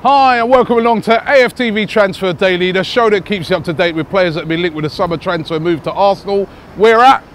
Hi and welcome along to AFTV Transfer Daily, the show that keeps you up to date with players that have been linked with a summer transfer move to Arsenal. We're at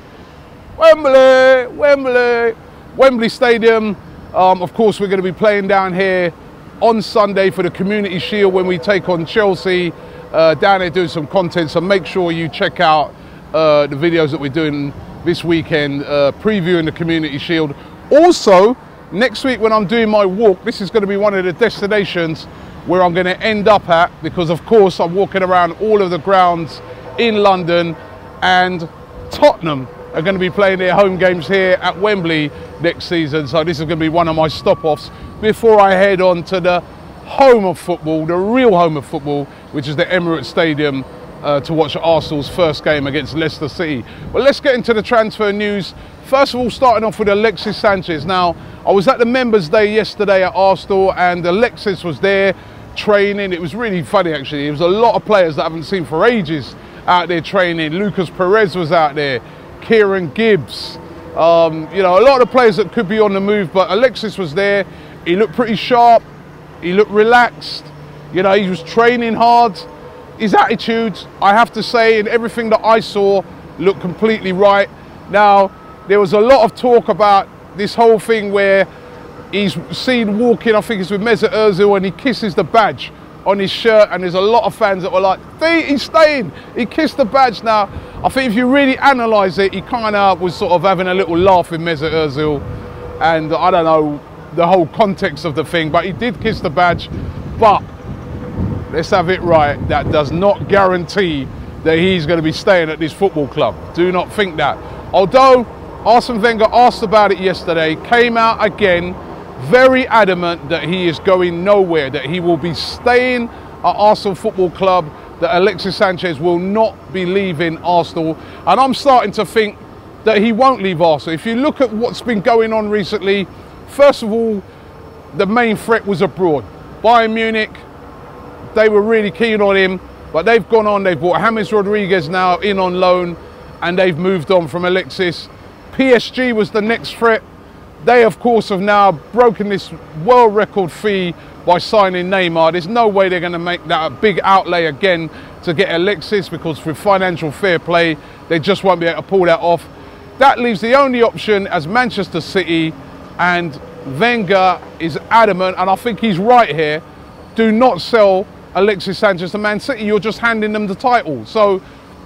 Wembley Stadium. Of course, we're going to be playing down here on Sunday for the Community Shield when we take on Chelsea. Down there doing some content, so make sure you check out the videos that we're doing this weekend, previewing the Community Shield. Also, next week when I'm doing my walk, this is going to be one of the destinations where I'm going to end up at, because of course I'm walking around all of the grounds in London, and Tottenham are going to be playing their home games here at Wembley next season. So this is going to be one of my stop-offs before I head on to the home of football, the real home of football, which is the Emirates Stadium, to watch Arsenal's first game against Leicester City. But let's get into the transfer news. First of all, starting off with Alexis Sanchez. Now, I was at the Members' Day yesterday at Arsenal, and Alexis was there training. It was really funny, actually. There was a lot of players that I haven't seen for ages out there training. Lucas Perez was out there, Kieran Gibbs. You know, a lot of the players that could be on the move, but Alexis was there. He looked pretty sharp. He looked relaxed. You know, he was training hard. His attitude, I have to say, and everything that I saw looked completely right. Now, there was a lot of talk about this whole thing where he's seen walking, I think it's with Mesut Ozil, and he kisses the badge on his shirt, and there's a lot of fans that were like, he's staying, he kissed the badge. Now, I think if you really analyse it, he kind of was sort of having a little laugh with Mesut Ozil, and I don't know the whole context of the thing, but he did kiss the badge. But let's have it right, that does not guarantee that he's going to be staying at this football club. Do not think that. Although Arsene Wenger asked about it yesterday, came out again very adamant that he is going nowhere, that he will be staying at Arsenal Football Club, that Alexis Sanchez will not be leaving Arsenal. And I'm starting to think that he won't leave Arsenal. If you look at what's been going on recently, first of all, the main threat was abroad. Bayern Munich, they were really keen on him, but they've gone on, they've brought James Rodriguez now in on loan, and they've moved on from Alexis. PSG was the next threat. They, of course, have now broken this world record fee by signing Lemar. There's no way they're going to make that a big outlay again to get Alexis, because with financial fair play, they just won't be able to pull that off. That leaves the only option as Manchester City, and Wenger is adamant, and I think he's right here, do not sell Alexis Sanchez to Man City. You're just handing them the title. So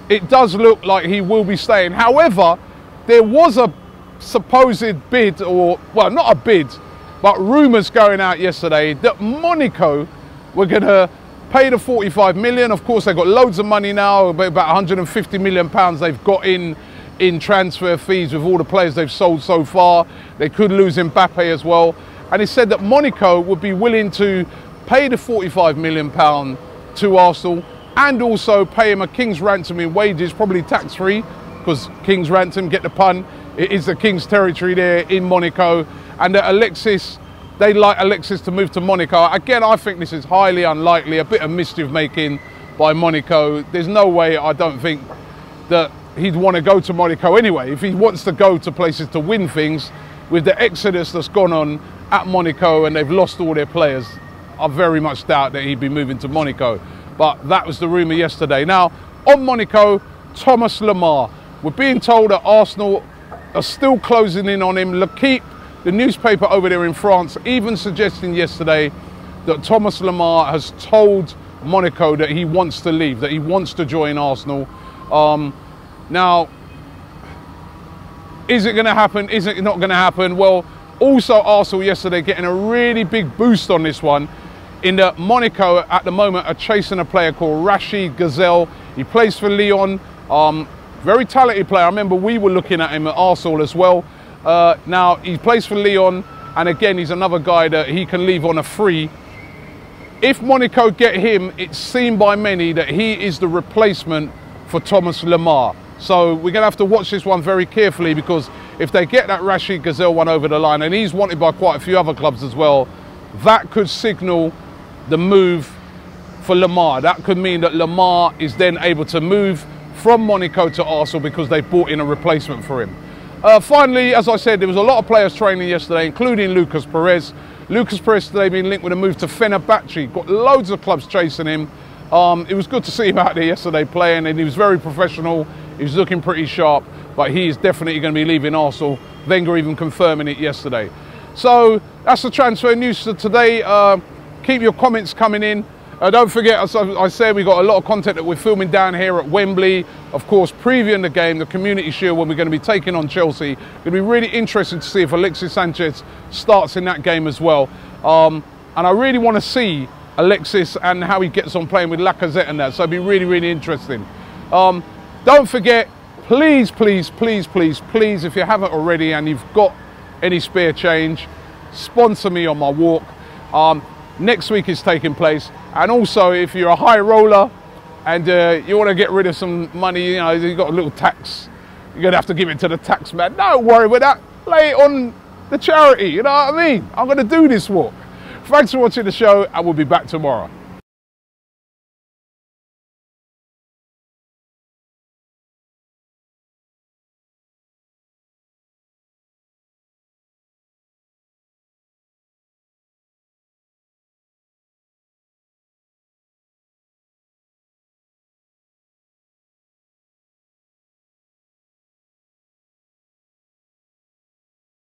it does look like he will be staying. However, there was a supposed bid, or, well, not a bid, but rumours going out yesterday that Monaco were going to pay the 45 million. Of course, they've got loads of money now, about 150 million pounds they've got in transfer fees with all the players they've sold so far. They could lose Mbappe as well. And it said that Monaco would be willing to pay the 45 million pound to Arsenal, and also pay him a king's ransom in wages, probably tax-free, because king's ransom, get the pun, it is the king's territory there in Monaco. And that Alexis, they'd like Alexis to move to Monaco. Again, I think this is highly unlikely, a bit of mischief making by Monaco. There's no way, I don't think, that he'd want to go to Monaco anyway. If he wants to go to places to win things, with the exodus that's gone on at Monaco and they've lost all their players, I very much doubt that he'd be moving to Monaco. But that was the rumour yesterday. Now, on Monaco, Thomas Lemar. We're being told that Arsenal are still closing in on him. L'Equipe, the newspaper over there in France, even suggesting yesterday that Thomas Lemar has told Monaco that he wants to leave, that he wants to join Arsenal. Now, is it going to happen? Is it not going to happen? Well, also Arsenal yesterday getting a really big boost on this one, in that Monaco at the moment are chasing a player called Rachid Gazelle. He plays for Lyon. Very talented player. I remember we were looking at him at Arsenal as well. Now he plays for Lyon, and again he's another guy that he can leave on a free. If Monaco get him, it's seen by many that he is the replacement for Thomas Lemar. So we're going to have to watch this one very carefully, because if they get that Rachid Gazelle one over the line, and he's wanted by quite a few other clubs as well, that could signal the move for Lemar. That could mean that Lemar is then able to move from Monaco to Arsenal, because they brought in a replacement for him. Finally, as I said, there was a lot of players training yesterday, including Lucas Perez. Lucas Perez today being linked with a move to Fenerbahce. Got loads of clubs chasing him. It was good to see him out there yesterday playing, and he was very professional. He was looking pretty sharp, but he is definitely going to be leaving Arsenal. Wenger even confirming it yesterday. So that's the transfer news for today. Keep your comments coming in. Don't forget, as I said, we've got a lot of content that we're filming down here at Wembley. Of course, previewing the game, the Community Shield, when we're going to be taking on Chelsea. It's going to be really interesting to see if Alexis Sanchez starts in that game as well. And I really want to see Alexis and how he gets on playing with Lacazette and that. So it'll be really, really interesting. Don't forget, please, please, please, please, please, if you haven't already and you've got any spare change, sponsor me on my walk. Next week is taking place. And also, if you're a high roller and you want to get rid of some money, you know, you've got a little tax, you're going to have to give it to the tax man. Don't worry about that. Lay it on the charity, you know what I mean? I'm going to do this walk. Thanks for watching the show, and we'll be back tomorrow.